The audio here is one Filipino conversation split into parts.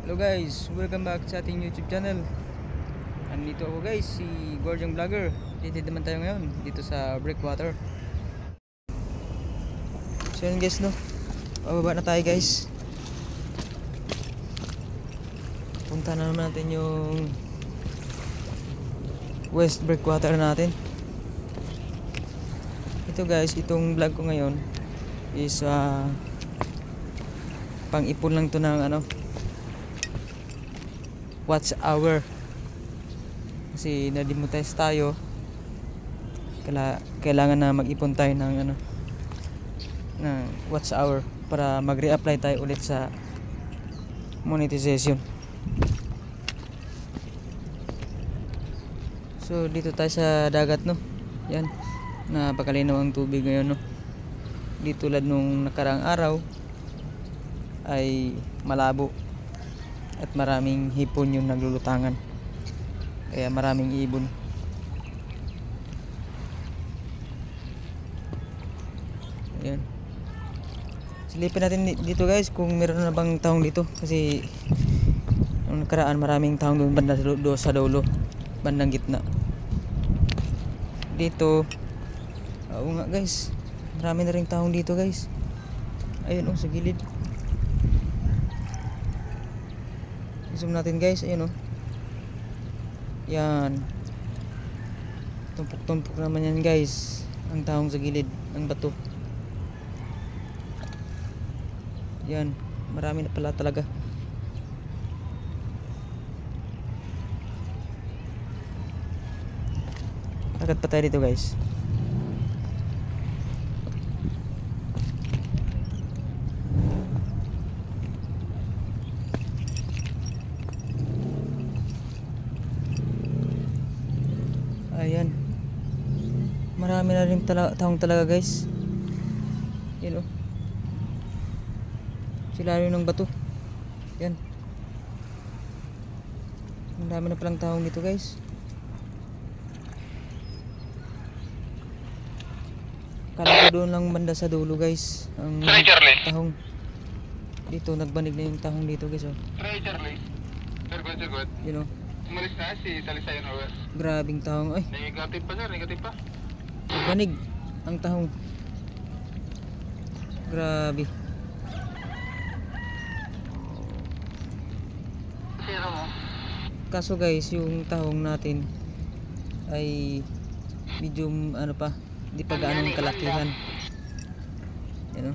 Hello guys, welcome back sa ating YouTube channel. Andito ako guys, si Gorjang Vlogger. Dito naman tayo ngayon, dito sa Breakwater. So yun guys, no, pababa na tayo guys. Punta na naman natin yung West Breakwater natin. Ito guys, itong vlog ko ngayon is pang ipon lang to ng watch hour, kasi na-demonetize tayo. Kailangan na mag-ipon tayo ng watch hour para mag-reapply tayo ulit sa monetization. So dito tayo sa dagat, no. Yan, napakalinaw ang tubig ngayon, no. Di tulad nung nakaraang araw ay malabo at maraming hipon yung naglulutangan, kaya maraming ibon. Ayan, silipin natin dito guys kung meron na bang tahong dito, kasi nung nakaraan maraming tahong doon banda sa dulo, bandang gitna. Dito oo nga guys, marami na rin tahong dito guys. Ayun sa gilid. Zoom natin guys, ayun yan, tumpok-tumpok naman yan guys, ang tahong sa gilid ng bato. Yan, marami na pala talaga. Agad pa tayo dito guys. Ayan, marami na rin tahong talaga guys. Yan silalim ng bato. Yan, ang dami na palang tahong dito guys. Kala ko doon lang banda sa dulo guys ang tahong. Dito nagbanig na yung tahong dito guys. Try Charlie. Good. You know, Umalis na si Talisay na. grabing tahong. Ay, Negative pa sir, negative pa. nagbanig ang tahong. Grabe. Sino mo? Kaso guys, yung tahong natin ay medium hindi pa gaanong kalakihan. Yan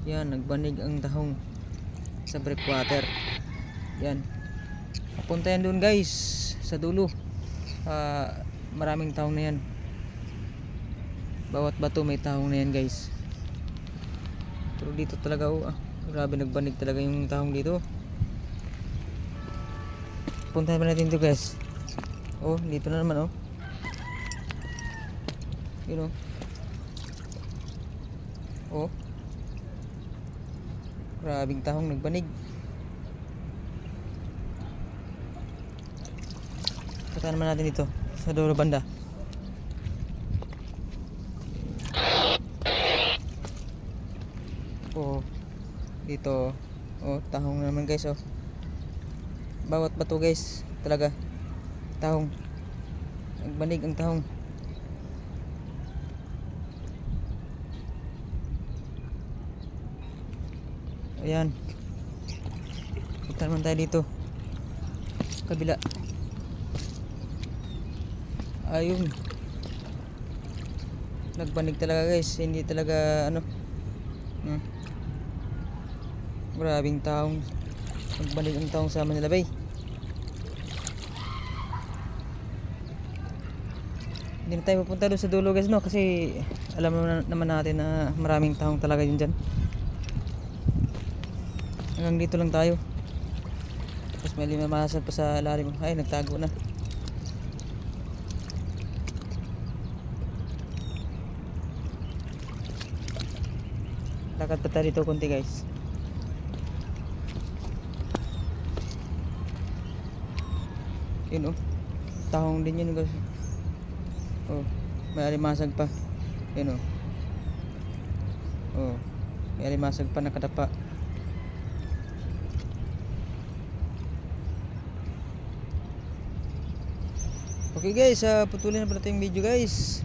yan, nagbanig ang tahong sa breakwater. Yan, papunta yan doon guys sa dulo. Maraming tahong na yan, bawat bato may tahong na yan guys. Pero dito talaga grabe, nagbanig talaga yung tahong dito. Puntahan pa natin ito guys. Dito na naman yun grabing tahong nagbanig. Puntahan naman natin dito sa dulo banda. Dito tahong naman guys. Bawat bato guys talaga tahong, nagbanig ang tahong. Ayan, punta naman tayo dito kabila. Ayun, nagbanig talaga guys, hindi talaga grabing tahong, nagbanig ang tahong sa Manila Bay. Hindi na tayo pupunta doon sa dulo guys, kasi alam naman natin na maraming tahong talaga yun dyan. Hanggang dito lang tayo. Tapos may limamasal pa sa lalim. Ay, nagtago na. Lakad pa tayo dito konti guys. Yun tahong din yun guys. May alimasag pa. Yun Oh, may alimasag pa nakatapa. Okay guys, putulin na pala natin yung video guys.